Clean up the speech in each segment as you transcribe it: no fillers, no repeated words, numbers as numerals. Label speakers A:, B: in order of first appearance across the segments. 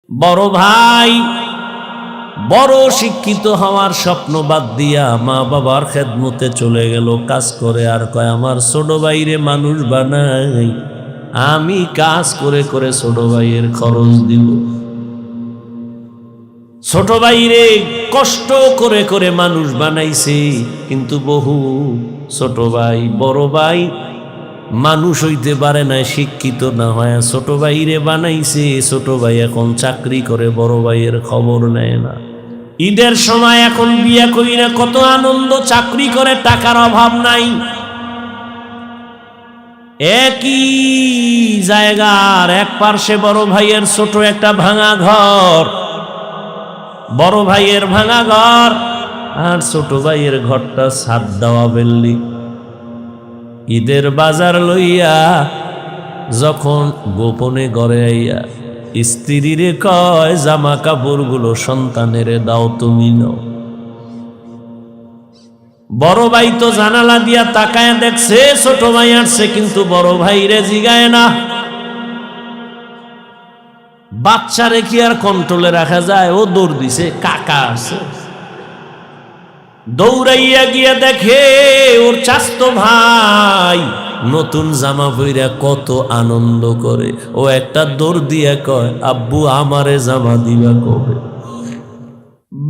A: বড় ভাই বড় শিক্ষিত হওয়ার স্বপ্ন বাদ দিয়া মা বাবার খেদমতে চলে গেল, কাজ করে। আর কয় আমার ছোট ভাইরে মানুষ বানাই, আমি কাজ করে করে ছোট ভাইয়ের খরচ দিব। ছোট ভাইরে কষ্ট করে করে মানুষ বানাইছে, কিন্তু বহু ছোট ভাই বড় ভাই মানুষ হইতে পারে না, শিক্ষিত না হয় ছোট ভাইরে বানাইছে। ছোট ভাই এখন চাকরি করে, বড় ভাইয়ের খবর নেয় না। ঈদের সময় এখন বিয়া কইরা কত আনন্দ, চাকরি করে, টাকার অভাব নাই। একই জায়গার এক পার্শ্বে বড় ভাইয়ের ছোট একটা ভাঙা ঘর, বড় ভাইয়ের ভাঙা ঘর আর ছোট ভাইয়ের ঘরটা ছাদ দেওয়া বিল্ডিং। ঈদের বাজার লইয়া যখন গোপনে ঘরে আইয়া স্ত্রীরে কয় জামা কাপড়গুলো সন্তানেরে দাও, তুমি নাও। বড় ভাই তো জানালা দিয়া তাকায় দেখছে ছোট ভাই আসছে, কিন্তু বড় ভাইরে জিগায় না। বাচ্চারে কি আর কন্ট্রোলে রাখা যায়? ও দৌড় দিছে, কাকা আছে। দৌড়াইয়া গিয়া দেখে ওর চাচতো ভাই নতুন জামা পইরা কত আনন্দ করে। ও একটা দৌড় দিয়া কয় আব্বু আমারে জামা দিবা কবে?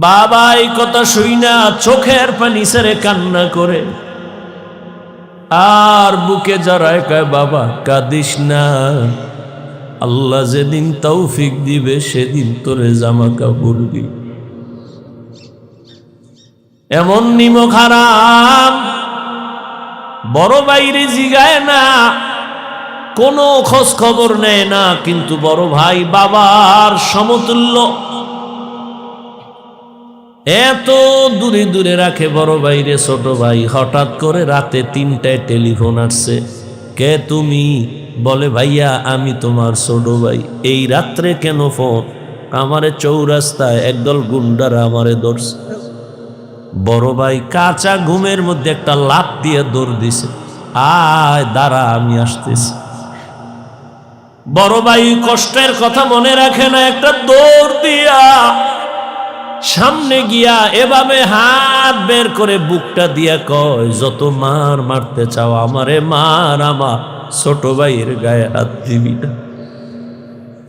A: বাবা এই কথা শুইনা চোখের পানি ছেড়ে কান্না করে আর বুকে জড়ায় কয় বাবা কাঁদিস না, আল্লাহ যেদিন তৌফিক দিবে সেদিন তোরে জামা কাপড় দিবে। এমন নিমক হারাম বড় ভাইরে জিগায় না, কোনো খোঁজ খবর নেয় না, কিন্তু বড় ভাই বাবার সমতুল্য, এত দূরে দূরে রাখে বড় ভাইরে। ছোট ভাই হঠাৎ করে রাতে 3টায় টেলিফোন আসছে, কে তুমি? বলে ভাইয়া আমি তোমার ছোট ভাই। এই রাত্রে কেন ফোন? আমারে চৌরাস্তায় একদল গুন্ডারা আমারে ধরছে। বড় ভাই কাঁচা ঘুমের মধ্যে একটা লাফ দিয়ে দৌড় দিছে, আয় দাঁড়া আমি আসতেছি। বড় ভাই কষ্টের কথা মনে রাখে না, একটা দৌড় দিয়া সামনে গিয়া এভাবে হাত বের করে বুকটা দিয়া কয় যত মার মারতে চাও আমারে মার, আমার ছোট ভাইয়ের গায়ে হাত দিবি না।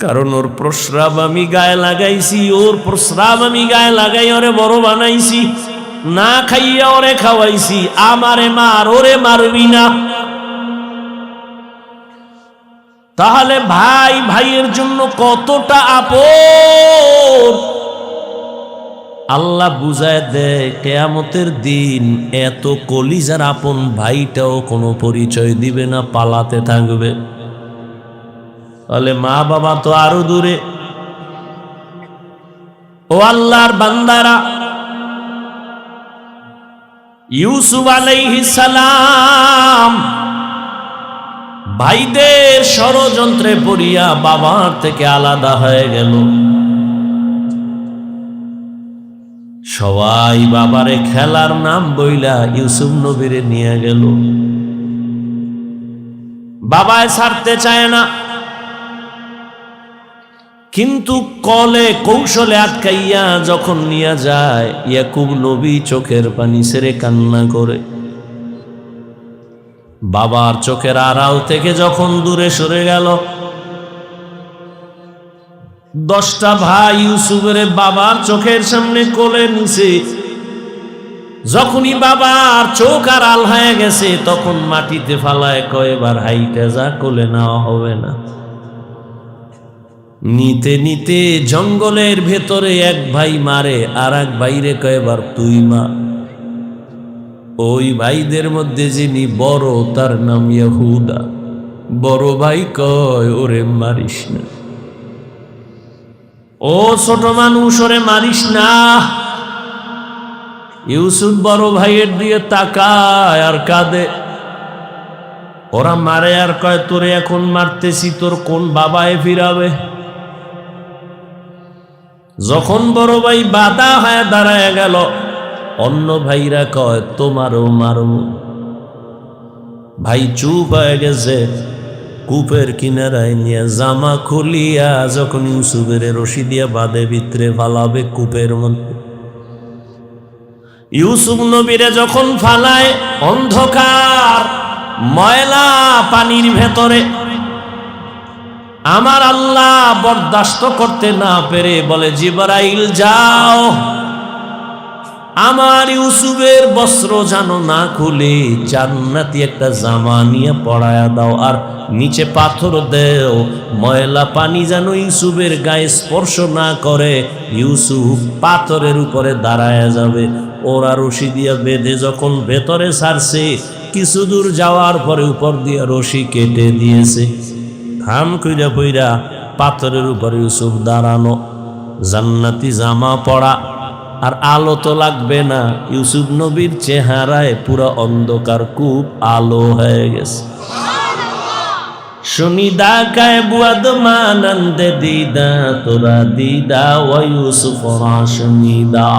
A: কারণ ওর প্রস্রাব আমি গায়ে লাগাইছি, ওর প্রস্রাব আমি গায়ে লাগাই ওরে বড় বানাইছি, না খাইয়া ওরে খাওয়াইছি। আমারে মার, ওরে মারবি না। তাহলে ভাই ভাইয়ের জন্য কতটা আপন আল্লাহ বুঝায় দেয়। কিয়ামতের দিন এত কলিজার আপন ভাইটাও কোনো পরিচয় দিবে না, পালাতে থাকবে। তাহলে মা বাবা তো আরো দূরে। ও আল্লাহর বান্দারা, ইউসুফ আলাইহিস সালাম ভাইদের ষড়যন্ত্রে পড়িয়া বাবার থেকে আলাদা হয়ে গেল। সবাই বাবারে খেলার নাম বইলা ইউসুফ নবীরে নিয়ে গেল। বাবায় ছাড়তে চায় না, কিন্তু কলে কৌশলে আটকাইয়া যখন নিয়ে যায় ইয়াকুব নবী চোখের পানি ছেড়ে কান্না করে। বাবার চোখের আড়াল থেকে যখন দূরে সরে গেল, 10টা ভাই ইউসুফের বাবার চোখের সামনে কোলে নিছে। যখনই বাবার চোখ আড়াল হয়ে গেছে তখন মাটিতে ফালায় কয় এবার হাইটা যা, কোলে নেওয়া হবে না। নিতে নিতে জঙ্গলের ভেতরে এক ভাই মারে, আর এক ভাইরে কয় এবার তুই মা। ওই ভাইদের মধ্যে যিনি বড় তার নাম ইহুদা। বড় ভাই কয় ওরে মারিস না, ও ছোট মানুষ ওরে মারিস না। ইউসুফ বড় ভাইয়ের দিয়ে তাকায় আর কাঁদে। ওরা মারে আর কয় তোরে এখন মারতেছি, তোর কোন বাবায় ফিরাবে? যখন বড় ভাই বাধা হয়ে দাঁড়ায় গেল, অন্য ভাইরা কয় তোমারও মারব। ভাই চুপ হয়ে গেছে, কূপের কিনারায় নিয়ে জামা খুলিয়া যখন ইউসুফের রশি দিয়া বাঁধে ভিতরে ফালাবে কূপের মধ্যে। ইউসুফ নবীরে যখন ফালায় অন্ধকার ময়লা পানির ভেতরে, আমার আল্লাহ বরদাস্ত করতে না পেরে বলে, জিবরাইল যাও, আমার ইউসুফের বস্ত্র যেন না খুলে জান্নাতি একটা জামা নিয়ে পরায়া দাও, আর নিচে পাথর দেও, ময়লা পানি যেন ইউসুফের গায়ে স্পর্শ না করে, ইউসুফ পাথরের উপরে দাঁড়ায়া যাবে। ওরা রশি দিয়া বেঁধে যখন ভেতরে ছাড়ছে, কিছু দূর যাওয়ার পরে উপর দিয়া রশি কেটে দিয়েছে। থাম কইরা পইরা পাথরের উপরে ইউসুফ দাঁড়ানো, জান্নাতি জামা পরা, আর আলো তো লাগবে না। ইউসুফ নবীর চেহারায় পুরো অন্ধকার, খুব আলো হয়ে গেছে। শুনিদা কায় বুয়াদ মানন্দে দিদা তোরা দিদা ও ইউসুফ শুনিদা।